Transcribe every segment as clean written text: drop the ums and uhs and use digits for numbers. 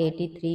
83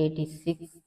86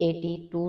82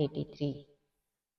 83।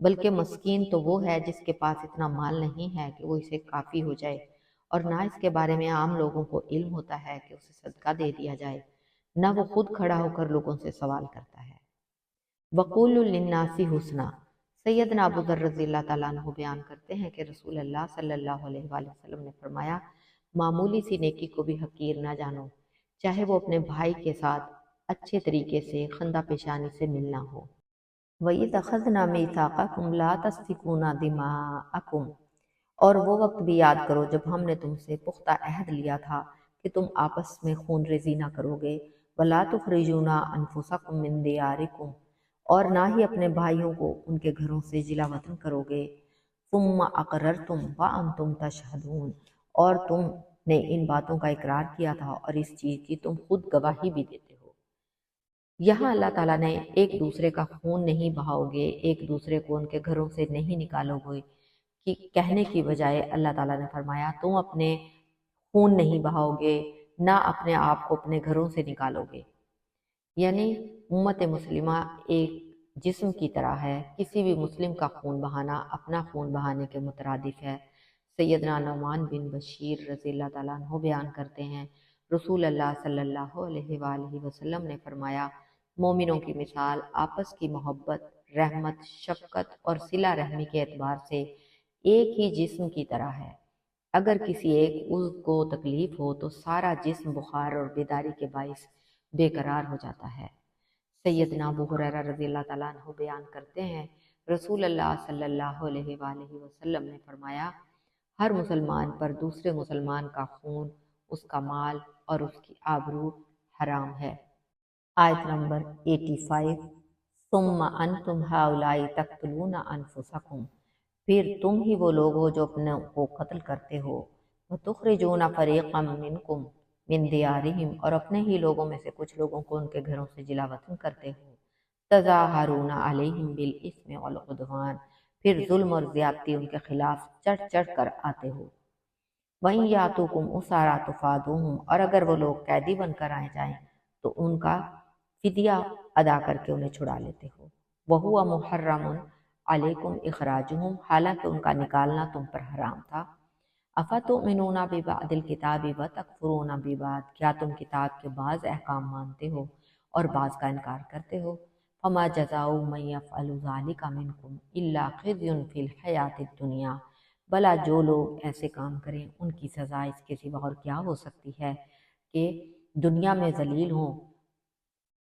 بلکہ مسکین تو وہ ہے جس کے پاس اتنا مال نہیں ہے کہ وہ اسے کافی ہو جائے، اور نہ اس کے بارے میں عام لوگوں کو علم ہوتا ہے کہ اسے صدقہ دے دیا جائے، نہ وہ خود کھڑا ہو کر لوگوں سے سوال کرتا ہے۔ وقول للناس حسنا، سیدنا ابو ذر رضی اللہ تعالیٰ عنہ بیان کرتے ہیں کہ رسول اللہ صلی اللہ علیہ وآلہ وسلم نے فرمایا، معمولی سی نیکی کو بھی حقیر نہ جانو، چاہے وہ اپنے بھائی کے ساتھ اچھے طریقے سے خندہ پیشانی سے ملنا ہو۔ وَإِذْ أَخَذْنَا مِيثَاقَكُمْ لَا تَسْفِكُونَ دِمَاءَكُمْ، اور وہ وقت بھی یاد کرو جب ہم نے تم سے پختہ عہد لیا تھا کہ تم آپس میں خون ریزی نہ کرو گے، وَلَا تُخْرِجُونَ أَنفُسَكُم مِّن دِيَارِكُمْ، اور نہ ہی اپنے بھائیوں کو ان کے گھروں سے جلا وطن کرو گے، ثُمَّ أَقْرَرْتُمْ وَأَنْتُمْ تَشْهَدُونَ، اور تم نے ان باتوں کا اقرار کیا تھا اور اس چیز کی تم خود گواہی بھی دیتے ہو۔ یہاں اللہ تعالیٰ نے ایک دوسرے کا خون نہیں بہاؤ گے، ایک دوسرے کو ان کے گھروں سے نہیں نکالو گے کہ کہنے کی بجائے اللہ تعالیٰ نے فرمایا تم اپنے خون نہیں بہاؤ گے، نہ اپنے آپ کو اپنے گھروں سے نکالو گے۔ یعنی امت مسلمہ ایک جسم کی طرح ہے، کسی بھی مسلم کا خون بہانا اپنا خون بہانے کے مترادف ہے۔ سیدنا نعمان بن بشیر رضی اللہ تعالیٰ عنہ بیان کرتے ہیں، رسول اللہ صلی اللہ علیہ وآلہ وسلم نے فرمایا، مومنوں کی مثال آپس کی محبت، رحمت، شفقت اور صلہ رحمی کے اعتبار سے ایک ہی جسم کی طرح ہے۔ اگر کسی ایک عضو کو تکلیف ہو تو سارا جسم بخار اور بیداری کے باعث بے قرار ہو جاتا ہے۔ سیدنا ابو ہریرہ رضی اللہ تعالیٰ عنہ بیان کرتے ہیں، رسول اللہ صلی اللہ علیہ وآلہ وسلم نے فرمایا، ہر مسلمان پر دوسرے مسلمان کا خون، اس کا مال اور اس کی آبرو حرام ہے۔ آیت نمبر 85، ثم انتم ہؤلاء تقتلون انفسکم، پھر تم ہی وہ لوگ ہو جو اپنے کو قتل کرتے ہو، وتخرجون فریقا منکم من دیارہم، اور اپنے ہی لوگوں میں سے کچھ لوگوں کو ان کے گھروں سے جلا وطن کرتے ہو، تظاہرون علیہم بالاسم والعدوان، پھر ظلم اور زیادتی ان کے خلاف چڑھ چڑھ کر آتے ہو، وَإِن يَأْتُوكُمْ أُسَارَىٰ تُفَادُوهُمْ، اور اگر وہ لوگ قیدی بن کر آئے جائیں تو ان کا فدیہ ادا کر کے انہیں چھڑا لیتے ہو، وَهُوَ مُحَرَّمٌ عَلَيْكُمْ إِخْرَاجُهُمْ، حالانکہ ان کا نکالنا تم پر حرام تھا۔ أَفَتُؤْمِنُونَ بِبَعْضِ الْكِتَابِ وَتَكْفُرُونَ بِبَعْضٍ، کیا تم کتاب کے بعض احکام مانتے ہو اور بعض کا انکار کرتے ہو؟ فَمَا جَزَاءُ مَن يَفْعَلُ ذَلِكَ مِنكُمْ إِلَّا خِزْيٌ فِي الْحَيَاةِ الدُّنْيَا، بھلا جو لوگ ایسے کام کریں ان کی سزا اس کے سوا اور کیا ہو سکتی ہے کہ دنیا میں ذلیل ہوں،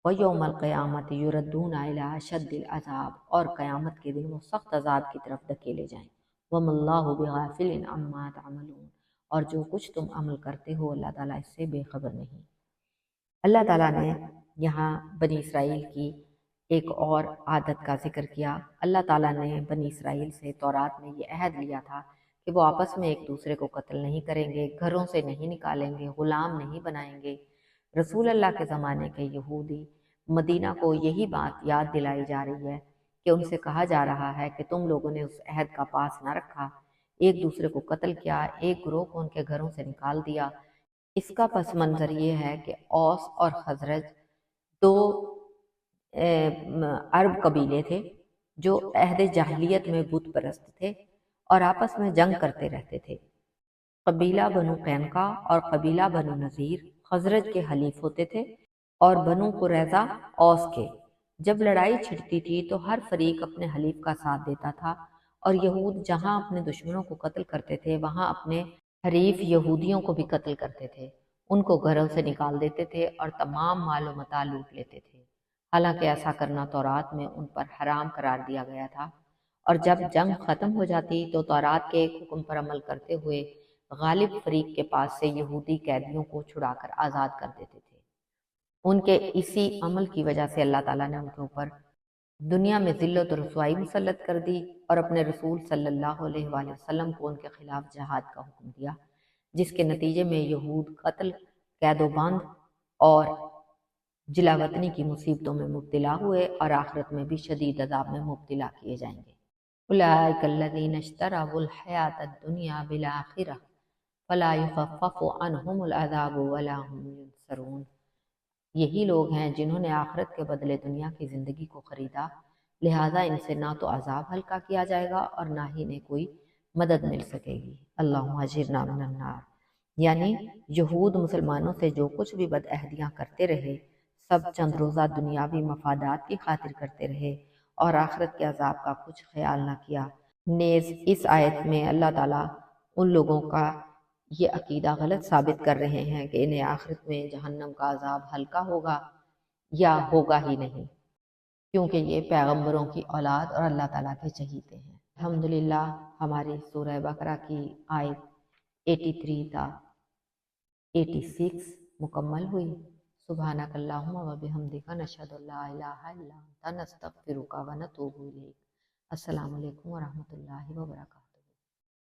وَيَوْمَ الْقِيَامَةِ يُرَدُّونَ إِلَىٰ أَشَدِّ الْعَذَابِ، اور قیامت کے دن وہ سخت عذاب کی طرف دھکیلے جائیں، وَمَا اللَّهُ بِغَافِلٍ عَمَّا تَعْمَلُونَ، اور جو کچھ تم عمل کرتے ہو اللہ تعالیٰ اس سے بے خبر نہیں۔ اللہ تعالیٰ نے یہاں بنی اسرائیل کی ایک اور عادت کا ذکر کیا۔ اللہ تعالیٰ نے بنی اسرائیل سے تورات میں یہ عہد لیا تھا کہ وہ آپس میں ایک دوسرے کو قتل نہیں کریں گے، گھروں سے نہیں نکالیں گے، غلام نہیں بنائیں گے۔ رسول اللہ کے زمانے کے یہودی مدینہ کو یہی بات یاد دلائی جا رہی ہے کہ ان سے کہا جا رہا ہے کہ تم لوگوں نے اس عہد کا پاس نہ رکھا، ایک دوسرے کو قتل کیا، ایک گروہ کو ان کے گھروں سے نکال دیا۔ اس کا پس منظر یہ ہے کہ اوس اور خزرج دو عرب قبیلے تھے جو عہد جاہلیت میں بت پرست تھے اور آپس میں جنگ کرتے رہتے تھے۔ قبیلہ بنو قینقاع اور قبیلہ بنو نذیر خزرج کے حلیف ہوتے تھے اور بنو قریظہ اوس کے۔ جب لڑائی چھڑتی تھی تو ہر فریق اپنے حلیف کا ساتھ دیتا تھا، اور یہود جہاں اپنے دشمنوں کو قتل کرتے تھے وہاں اپنے حریف یہودیوں کو بھی قتل کرتے تھے، ان کو گھروں سے نکال دیتے تھے اور تمام مال و متاع لوٹ لیتے تھے۔ حالانکہ ایسا کرنا تورات میں ان پر حرام قرار دیا گیا تھا، اور جب جنگ ختم ہو جاتی تو تورات کے ایک حکم پر عمل کرتے ہوئے غالب فریق کے پاس سے یہودی قیدیوں کو چھڑا کر آزاد کر دیتے تھے۔ ان کے اسی عمل کی وجہ سے اللہ تعالیٰ نے ان کے اوپر دنیا میں ذلت و رسوائی مسلط کر دی اور اپنے رسول صلی اللہ علیہ وآلہ وسلم کو ان کے خلاف جہاد کا حکم دیا، جس کے نتیجے میں یہود قتل، قید و بند اور جلا وطنی کی مصیبتوں میں مبتلا ہوئے اور آخرت میں بھی شدید عذاب میں مبتلا کیے جائیں گے۔ اولئک الذین اشتروا الحیاۃ الدنیا بالآخرہ فلا یخفف عنہم العذاب ولا هم ینصرون، یہی لوگ ہیں جنہوں نے آخرت کے بدلے دنیا کی زندگی کو خریدا، لہٰذا ان سے نہ تو عذاب ہلکا کیا جائے گا اور نہ ہی انہیں کوئی مدد مل سکے گی۔ اللہم اجرنا من النار، یعنی یہود مسلمانوں سے جو کچھ بھی بد عہدیاں کرتے رہے سب چند روزہ دنیاوی مفادات کی خاطر کرتے رہے اور آخرت کے عذاب کا کچھ خیال نہ کیا۔ نیز اس آیت میں اللہ تعالیٰ ان لوگوں کا یہ عقیدہ غلط ثابت کر رہے ہیں کہ انہیں آخرت میں جہنم کا عذاب ہلکا ہوگا یا ہوگا ہی نہیں، کیونکہ یہ پیغمبروں کی اولاد اور اللہ تعالیٰ کے چہیتے ہیں۔ الحمدللہ ہماری سورہ بقرہ کی آیت 83 تا 86 مکمل ہوئی۔ سبحانک اللہم و بحمدک نشہد ان لا الہ الا انت نستغفرک و نتوب الیک۔ السلام علیکم ورحمۃ اللہ وبرکاتہ۔